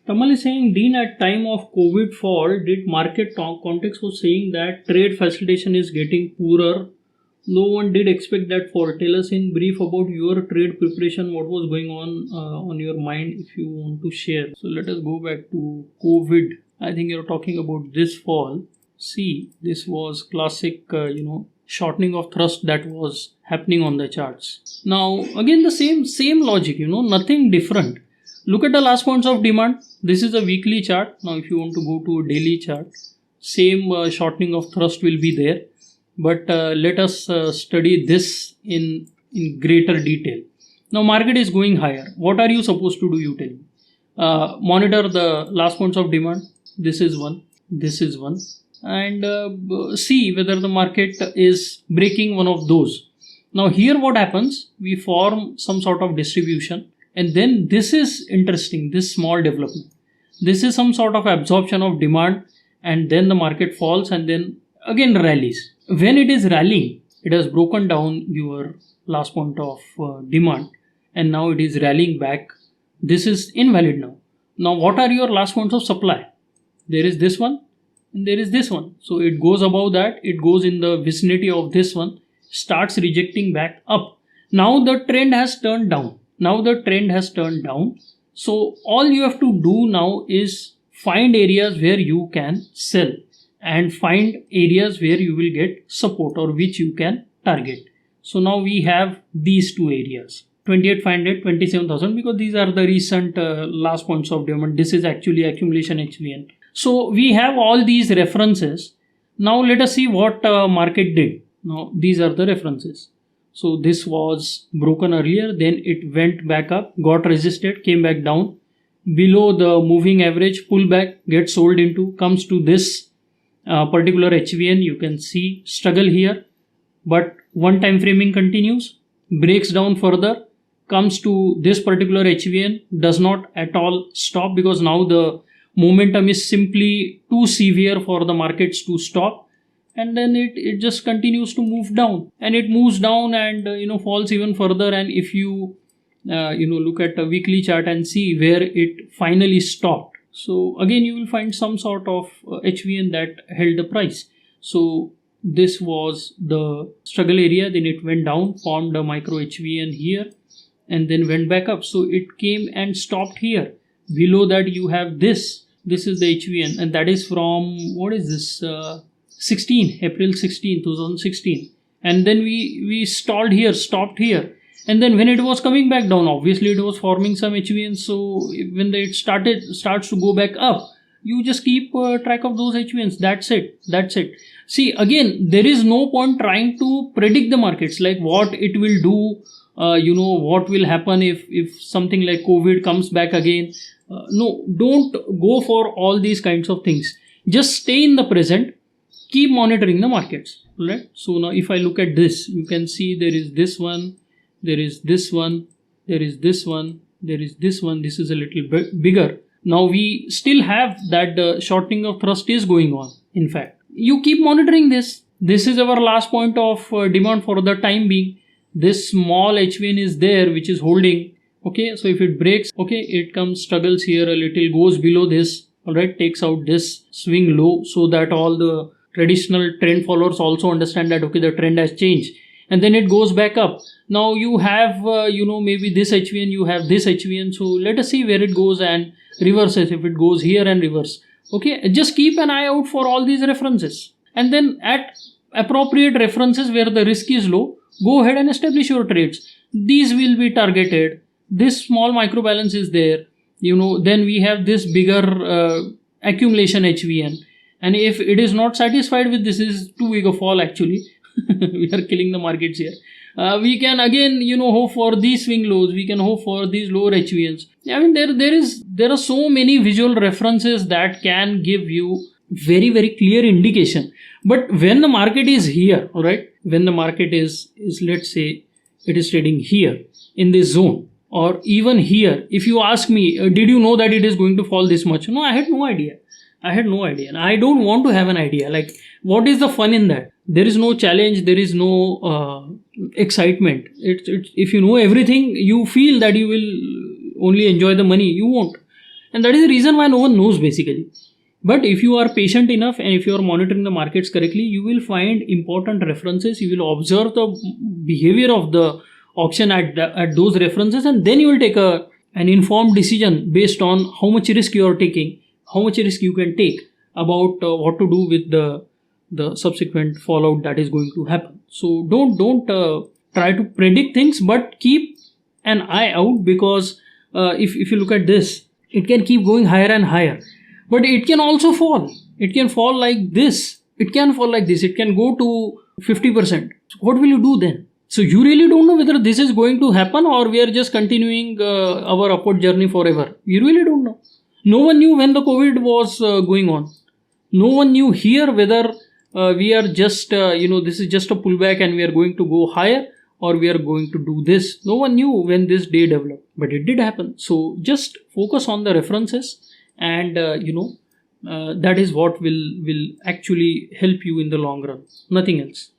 Tamal is saying, Dean, at time of COVID fall, did market context was saying that trade facilitation is getting poorer. No one did expect that fall. Tell us in brief about your trade preparation. What was going on your mind, if you want to share. So let us go back to COVID. I think you're talking about this fall. See, this was classic, shortening of thrust that was happening on the charts. Now, again, the same logic, nothing different. Look at the last points of demand. This is a weekly chart. Now, if you want to go to a daily chart, same shortening of thrust will be there. But let us study this in greater detail. Now, market is going higher. What are you supposed to do, you tell me? Monitor the last points of demand. This is one. This is one. And see whether the market is breaking one of those. Now, here what happens? We form some sort of distribution. And then this is interesting, this small development. This is some sort of absorption of demand, and then the market falls and then again rallies. When it is rallying, it has broken down your last point of demand, and now it is rallying back. This is invalid now. Now, what are your last points of supply? There is this one and there is this one. So it goes above that, it goes in the vicinity of this one, starts rejecting back up. Now the trend has turned down. So all you have to do now is find areas where you can sell and find areas where you will get support or which you can target. So now we have these two areas, 28,500, 27,000, because these are the recent last points of demand. This is actually accumulation HVN. So we have all these references. Now let us see what market did. Now these are the references. So this was broken earlier, then it went back up, got resisted, came back down. Below the moving average, pull back, gets sold into, comes to this particular HVN. You can see struggle here, but one time framing continues, breaks down further, comes to this particular HVN, does not at all stop because now the momentum is simply too severe for the markets to stop. And then it just continues to move down, and it moves down and falls even further. And if you look at a weekly chart and see where it finally stopped, so again you will find some sort of HVN that held the price. So this was the struggle area, then it went down, formed a micro HVN here, and then went back up. So it came and stopped here. Below that you have this is the HVN, and that is from, what is this, April 16, 2016. And then we stalled here, stopped here. And then when it was coming back down, obviously it was forming some HVN. So when it starts to go back up, you just keep track of those HVNs. That's it. See, again, there is no point trying to predict the markets, like what it will do, what will happen if something like COVID comes back again. No, don't go for all these kinds of things. Just stay in the present. Keep monitoring the markets, right? So now if I look at this, you can see there is this one, there is this one, there is this one, there is this one. This is a little bit bigger. Now we still have that shortening of thrust is going on. In fact, you keep monitoring this. This is our last point of demand for the time being. This small HVN is there, which is holding. Okay, so if it breaks, okay, it comes, struggles here a little, goes below this, all right, takes out this swing low, so that all the traditional trend followers also understand that, okay, the trend has changed, and then it goes back up. Now you have maybe this HVN, you have this HVN. So let us see where it goes and reverses. If it goes here and reverse, okay, just keep an eye out for all these references, and then at appropriate references where the risk is low, go ahead and establish your trades. These will be targeted. This small micro balance is there, then we have this bigger accumulation HVN. And if it is not satisfied with this, is too big a fall actually. We are killing the markets here. We can again, hope for these swing lows. We can hope for these lower HVNs. I mean, there are so many visual references that can give you very, very clear indication. But when the market is here, all right, when the market is let's say it is trading here in this zone, or even here, if you ask me, did you know that it is going to fall this much? No, I had no idea. And I don't want to have an idea. Like, what is the fun in that? There is no challenge. There is no excitement. It's if you know everything, you feel that you will only enjoy the money. You won't. And that is the reason why no one knows basically. But if you are patient enough and if you are monitoring the markets correctly, you will find important references. You will observe the behavior of the auction at those references, and then you will take an informed decision based on how much risk you are taking, how much risk you can take about what to do with the subsequent fallout that is going to happen. So don't try to predict things, but keep an eye out, because if you look at this, it can keep going higher and higher, but it can also fall. It can fall like this. It can fall like this. It can go to 50%. So what will you do then? So you really don't know whether this is going to happen or we are just continuing our upward journey forever. You really don't know. No one knew when the COVID was going on. No one knew here whether we are just, this is just a pullback and we are going to go higher, or we are going to do this. No one knew when this day developed, but it did happen. So just focus on the references, and that is what will actually help you in the long run. Nothing else.